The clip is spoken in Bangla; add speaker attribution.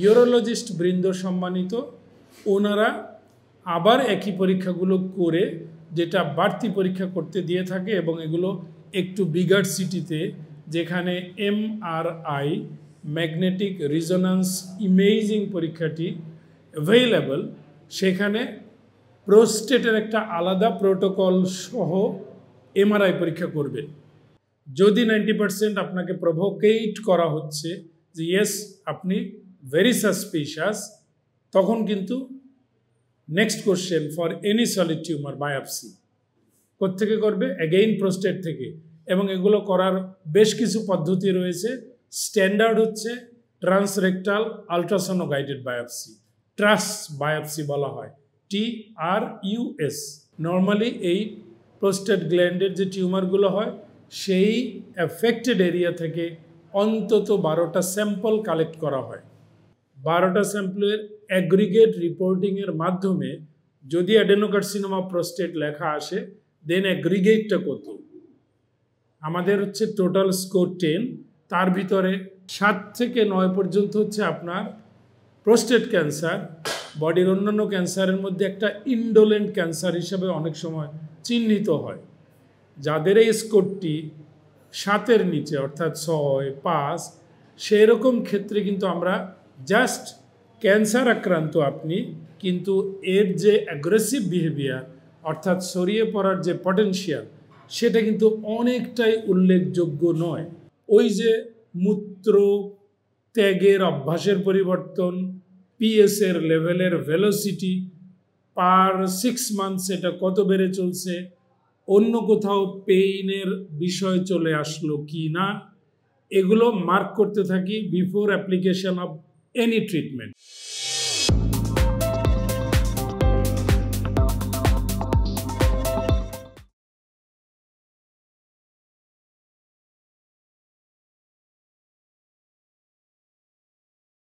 Speaker 1: ইউরোলজিস্ট বৃন্দ সম্মানিত, ওনারা আবার একই পরীক্ষাগুলো করে যেটা বাড়তি পরীক্ষা করতে দিয়ে থাকে এবং এগুলো একটু বিগার সিটিতে, যেখানে MRI ম্যাগনেটিক রিজোন্যান্স ইমেজিং পরীক্ষাটি অ্যাভেইলেবল, সেখানে প্রোস্টেটের একটা আলাদা প্রোটোকল সহ MRI পরীক্ষা করবেন। যদি 90% আপনাকে প্রভোকেট করা হচ্ছে যে ইয়েস আপনি ভেরি সাসপিশাস, তখন কিন্তু next question for any solid tumour biopsy কোত্থেকে করবে? অ্যাগেইন প্রোস্টেট থেকে। এবং এগুলো করার বেশ কিছু পদ্ধতি রয়েছে। স্ট্যান্ডার্ড হচ্ছে transrectal ultrasound guided biopsy, TRUS biopsy বলা হয়, TRUS। নর্মালি এই প্রোস্টেট গ্ল্যান্ডের যে টিউমারগুলো হয় সেই অ্যাফেক্টেড এরিয়া থেকে অন্তত 12টা স্যাম্পল কালেক্ট করা হয়। 12টা স্যাম্পলের অ্যাগ্রিগেট রিপোর্টিংয়ের মাধ্যমে যদি অ্যাডেনোকার্সিনোমা প্রোস্টেট লেখা আসে, দেন অ্যাগ্রিগেটটা কত? আমাদের হচ্ছে টোটাল স্কোর 10, তার ভিতরে 7 থেকে 9 পর্যন্ত হচ্ছে আপনার প্রোস্টেট ক্যান্সার। বডির অন্যান্য ক্যান্সারের মধ্যে একটা ইনডোলেন্ট ক্যান্সার হিসেবে অনেক সময় চিহ্নিত হয়। যাদের এই স্কোরটি 7-এর নিচে অর্থাৎ 6, 5, সেই রকম ক্ষেত্রে কিন্তু আমরা জাস্ট ক্যান্সার আক্রান্ত আপনি, কিন্তু এর যে অ্যাগ্রেসিভ বিহেভিয়ার অর্থাৎ ছড়িয়ে পড়ার যে পটেনশিয়াল, সেটা কিন্তু অনেকটাই উল্লেখযোগ্য নয়। ওই যে মূত্র ত্যাগের অভ্যাসের পরিবর্তন, পিএসের লেভেলের ভেলোসিটি পার 6 মান্থস এটা কত বেড়ে চলছে, অন্য কোথাও পেইনের বিষয় চলে আসলো কি না, এগুলো মার্ক করতে থাকি before application of any treatment.